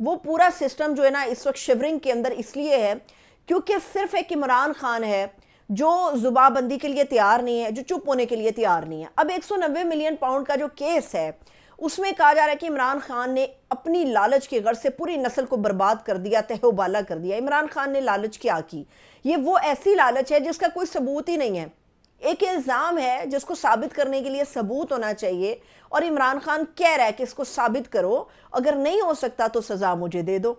وہ پورا سسٹم جو ہے نا اس وقت شیورنگ کے اندر اس لیے ہے کیونکہ صرف ایک عمران خان ہے جو زبان بندی کے لیے تیار نہیں ہے، جو چپ ہونے کے لیے تیار نہیں ہے۔ اب 190 ملین پاؤنڈ کا جو کیس ہے اس میں کہا جا رہا ہے کہ عمران خان نے اپنی لالچ کے غرض سے پوری نسل کو برباد کر دیا، تہہ و بالا کر دیا۔ عمران خان نے لالچ کیا کی؟ یہ وہ ایسی لالچ ہے جس کا کوئی ثبوت ہی نہیں ہے، ایک الزام ہے جس کو ثابت کرنے کے لیے ثبوت ہونا چاہیے، اور عمران خان کہہ رہا ہے کہ اس کو ثابت کرو، اگر نہیں ہو سکتا تو سزا مجھے دے دو۔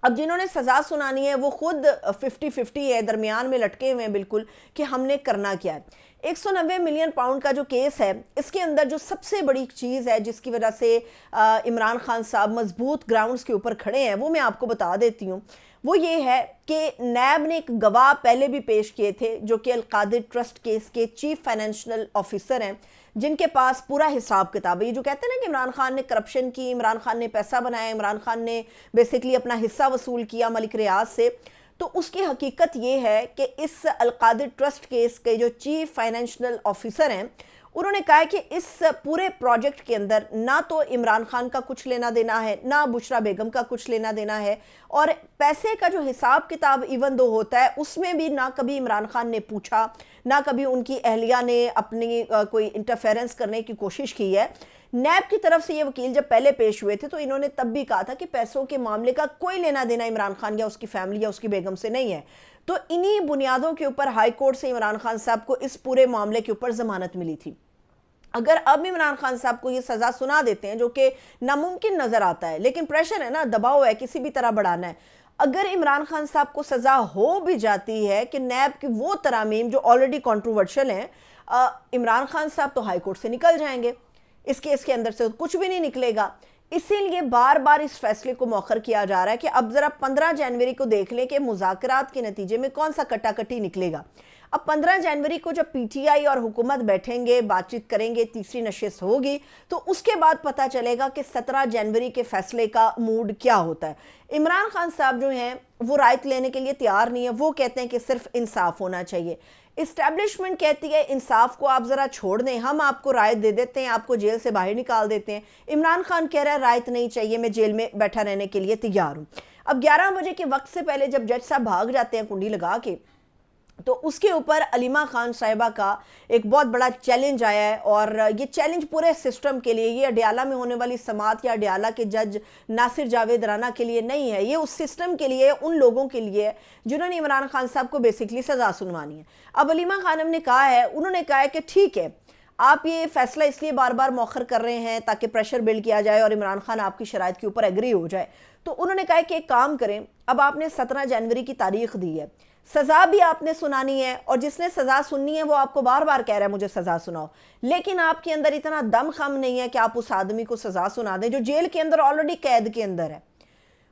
اب جنہوں نے سزا سنانی ہے وہ خود 50-50 ہے، درمیان میں لٹکے ہوئے ہیں بالکل کہ ہم نے کرنا کیا ہے۔ 190 ملین پاؤنڈ کا جو کیس ہے اس کے اندر جو سب سے بڑی چیز ہے جس کی وجہ سے عمران خان صاحب مضبوط گراؤنڈز کے اوپر کھڑے ہیں وہ میں آپ کو بتا دیتی ہوں۔ وہ یہ ہے کہ نیب نے ایک گواہ پہلے بھی پیش کیے تھے جو کہ القادر ٹرسٹ کیس کے چیف فائنینشل آفیسر ہیں، جن کے پاس پورا حساب کتاب ہے۔ یہ جو کہتے ہیں نا کہ عمران خان نے کرپشن کی، عمران خان نے پیسہ بنایا، عمران خان نے بیسیکلی اپنا حصہ وصول کیا ملک ریاض سے، تو اس کی حقیقت یہ ہے کہ اس القادر ٹرسٹ کیس کے جو چیف فائنینشل آفیسر ہیں انہوں نے کہا ہے کہ اس پورے پروجیکٹ کے اندر نہ تو عمران خان کا کچھ لینا دینا ہے، نہ بشرا بیگم کا کچھ لینا دینا ہے، اور پیسے کا جو حساب کتاب ایون دو ہوتا ہے اس میں بھی نہ کبھی عمران خان نے پوچھا، نہ کبھی ان کی اہلیہ نے اپنی کوئی انٹرفیرنس کرنے کی کوشش کی ہے۔ نیب کی طرف سے یہ وکیل جب پہلے پیش ہوئے تھے تو انہوں نے تب بھی کہا تھا کہ پیسوں کے معاملے کا کوئی لینا دینا عمران خان یا اس کی فیملی یا اس کی بیگم سے نہیں ہے۔ تو انہی بنیادوں کے اوپر ہائی کورٹ سے عمران خان صاحب کو اس پورے معاملے کے اوپر ضمانت ملی تھی۔ اگر اب عمران خان صاحب کو یہ سزا سنا دیتے ہیں جو کہ ناممکن نظر آتا ہے، لیکن پریشر ہے نا، دباؤ ہے، کسی بھی طرح بڑھانا ہے، اگر عمران خان صاحب کو سزا ہو بھی جاتی ہے کہ نیب کی وہ ترامیم جو آلریڈی کنٹروورشل ہیں، عمران خان صاحب تو ہائی کورٹ سے نکل جائیں گے، اس کیس کے اندر سے کچھ بھی نہیں نکلے گا۔ اسی لیے بار بار اس فیصلے کو مؤخر کیا جا رہا ہے کہ اب ذرا 15 جنوری کو دیکھ لیں کہ مذاکرات کے نتیجے میں کون سا کٹا کٹی نکلے گا۔ اب 15 جنوری کو جب پی ٹی آئی اور حکومت بیٹھیں گے، بات چیت کریں گے، تیسری نشست ہوگی، تو اس کے بعد پتہ چلے گا کہ 17 جنوری کے فیصلے کا موڈ کیا ہوتا ہے۔ عمران خان صاحب جو ہیں وہ رائٹ لینے کے لیے تیار نہیں ہے، وہ کہتے ہیں کہ صرف انصاف ہونا چاہیے۔ اسٹیبلشمنٹ کہتی ہے انصاف کو آپ ذرا چھوڑ دیں، ہم آپ کو رائت دے دیتے ہیں، آپ کو جیل سے باہر نکال دیتے ہیں۔ عمران خان کہہ رہا ہے رائت نہیں چاہیے، میں جیل میں بیٹھا رہنے کے لیے تیار ہوں۔ اب 11 بجے کے وقت سے پہلے جب جج صاحب بھاگ جاتے ہیں کنڈی لگا کے، تو اس کے اوپر علیمہ خان صاحبہ کا ایک بہت بڑا چیلنج آیا ہے، اور یہ چیلنج پورے سسٹم کے لیے، یہ اڈیالہ میں ہونے والی سماعت یا اڈیالہ کے جج ناصر جاوید رانا کے لیے نہیں ہے، یہ اس سسٹم کے لیے، ان لوگوں کے لیے جنہوں نے عمران خان صاحب کو بیسیکلی سزا سنوانی ہے۔ اب علیمہ خانم نے کہا ہے، انہوں نے کہا ہے کہ ٹھیک ہے، آپ یہ فیصلہ اس لیے بار بار مؤخر کر رہے ہیں تاکہ پریشر بلڈ کیا جائے اور عمران خان آپ کی شرائط کے اوپر ایگری ہو جائے، تو انہوں نے کہا ہے کہ ایک کام کریں، اب آپ نے 17 جنوری کی تاریخ دی ہے، سزا بھی آپ نے سنانی ہے، اور جس نے سزا سننی ہے وہ آپ کو بار بار کہہ رہا ہے مجھے سزا سناؤ، لیکن آپ کے اندر اتنا دم خم نہیں ہے کہ آپ اس آدمی کو سزا سنا دیں جو جیل کے اندر آلریڈی قید کے اندر ہے۔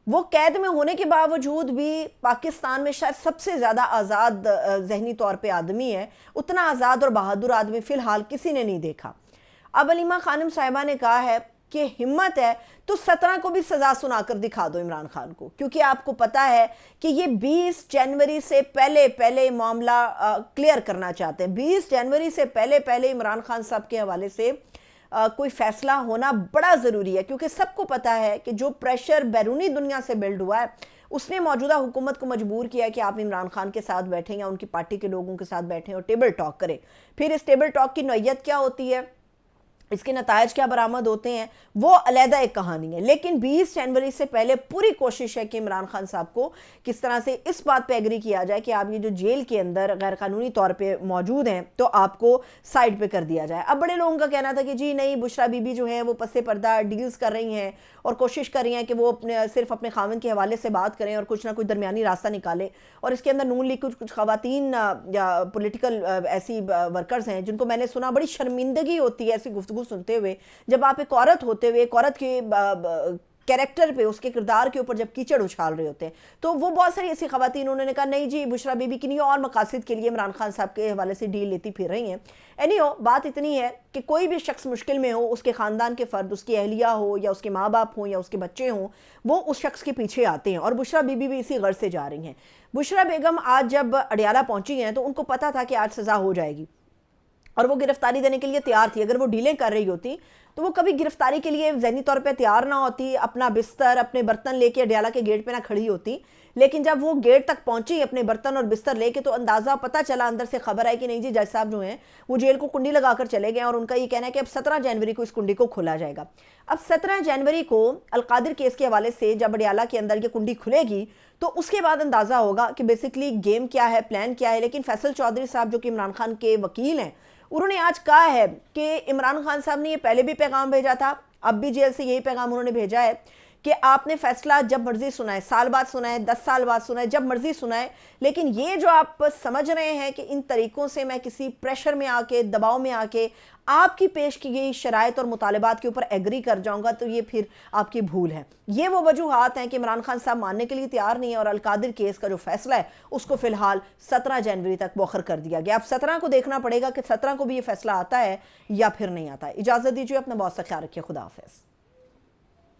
وہ قید میں ہونے کے باوجود بھی پاکستان میں شاید سب سے زیادہ آزاد ذہنی طور پہ آدمی ہے، اتنا آزاد اور بہادر آدمی فی الحال کسی نے نہیں دیکھا۔ اب علیمہ خانم صاحبہ نے کہا ہے کہ ہمت ہے تو 17 کو بھی سزا سنا کر دکھا دو عمران خان کو، کیونکہ آپ کو پتا ہے کہ یہ 20 جنوری سے پہلے معاملہ کلیئر کرنا چاہتے ہیں۔ 20 جنوری سے پہلے عمران خان صاحب کے حوالے سے کوئی فیصلہ ہونا بڑا ضروری ہے، کیونکہ سب کو پتا ہے کہ جو پریشر بیرونی دنیا سے بلڈ ہوا ہے اس نے موجودہ حکومت کو مجبور کیا ہے کہ آپ عمران خان کے ساتھ بیٹھیں یا ان کی پارٹی کے لوگوں کے ساتھ بیٹھیں اور ٹیبل ٹاک کریں۔ پھر اس ٹیبل ٹاک کی نوعیت کیا ہوتی ہے، اس کے نتائج کیا برآمد ہوتے ہیں، وہ علیحدہ ایک کہانی ہے، لیکن 20 جنوری سے پہلے پوری کوشش ہے کہ عمران خان صاحب کو کس طرح سے اس بات پہ ایگری کیا جائے کہ آپ یہ جو جیل کے اندر غیر قانونی طور پہ موجود ہیں تو آپ کو سائڈ پہ کر دیا جائے۔ اب بڑے لوگوں کا کہنا تھا کہ جی نہیں، بشرا بی بی جو ہیں وہ پس پردہ ڈیلز کر رہی ہیں اور کوشش کر رہی ہیں کہ وہ صرف اپنے خاوند کے حوالے سے بات کریں اور کچھ نہ کچھ درمیانی راستہ نکالے، اور اس کے اندر نون لیگ کچھ خواتین یا پولیٹیکل ایسی ورکرز ہیں جن کو میں نے سنا بڑی شرمندگی ہوتی ہے ایسی گفتگو سنتے ہوئے، جب آپ ایک عورت ہوتے ہوئے ایک عورت کے کیریکٹر پہ، اس کے کردار کے اوپر جب کیچڑ اچھال رہے ہوتے ہیں، تو وہ بہت ساری ایسی خواتین انہوں نے کہا نہیں جی بشرا بی بی کنی اور مقاصد کے لیے عمران خان صاحب کے حوالے سے ڈیل لیتی پھر رہی ہیں۔ بات اتنی ہے کہ کوئی بھی شخص مشکل میں ہو، اس کے خاندان کے فرد، اس کی اہلیہ ہو یا اس کے ماں باپ ہوں یا اس کے بچے ہوں، وہ اس شخص کے پیچھے آتے ہیں، اور بشرا بی بی بھی اسی غرض سے جا رہی ہیں۔ بشرا بیگم آج جب اڈیالہ پہنچی ہیں تو ان کو پتا تھا کہ آج سزا ہو جائے گی، اور وہ گرفتاری دینے کے لیے تیار تھی. اگر وہ ڈیلیں کر رہی ہوتی تو وہ کبھی گرفتاری کے لیے ذہنی طور پہ تیار نہ ہوتی, اپنا بستر اپنے برتن لے کے اڈیالہ کے گیٹ پہ نہ کھڑی ہوتی. لیکن جب وہ گیٹ تک پہنچی اپنے برتن اور بستر لے کے تو اندازہ پتہ چلا, اندر سے خبر آئی کہ نہیں جی جج صاحب جو ہیں وہ جیل کو کنڈی لگا کر چلے گئے, اور ان کا یہ کہنا ہے کہ اب 17 جنوری کو اس کنڈی کو کھولا جائے گا. اب 17 جنوری کو القادر کیس کے حوالے سے جب اڈیالہ کے اندر یہ کنڈی کھلے گی تو اس کے بعد اندازہ ہوگا کہ بیسکلی گیم کیا ہے, پلان کیا ہے. لیکن فیصل چودھری صاحب جو کہ عمران خان کے وکیل ہیں, انہوں نے آج کہا ہے کہ عمران خان صاحب نے یہ پہلے بھی پیغام بھیجا تھا, اب بھی جیل سے یہی پیغام انہوں نے بھیجا ہے کہ آپ نے فیصلہ جب مرضی سنائے, سال بعد سنائے, 10 سال بعد سنائے, جب مرضی سنائے. لیکن یہ جو آپ سمجھ رہے ہیں کہ ان طریقوں سے میں کسی پریشر میں آ کے, دباؤ میں آ کے آپ کی پیش کی گئی شرائط اور مطالبات کے اوپر ایگری کر جاؤں گا, تو یہ پھر آپ کی بھول ہے. یہ وہ وجوہات ہیں کہ عمران خان صاحب ماننے کے لیے تیار نہیں ہے, اور القادر کیس کا جو فیصلہ ہے اس کو فی الحال 17 جنوری تک مؤخر کر دیا گیا. اب 17 کو دیکھنا پڑے گا کہ 17 کو بھی یہ فیصلہ آتا ہے یا پھر نہیں آتا ہے. اجازت دیجیے, اپنا بہت سا خیال رکھیے. خدا حافظ.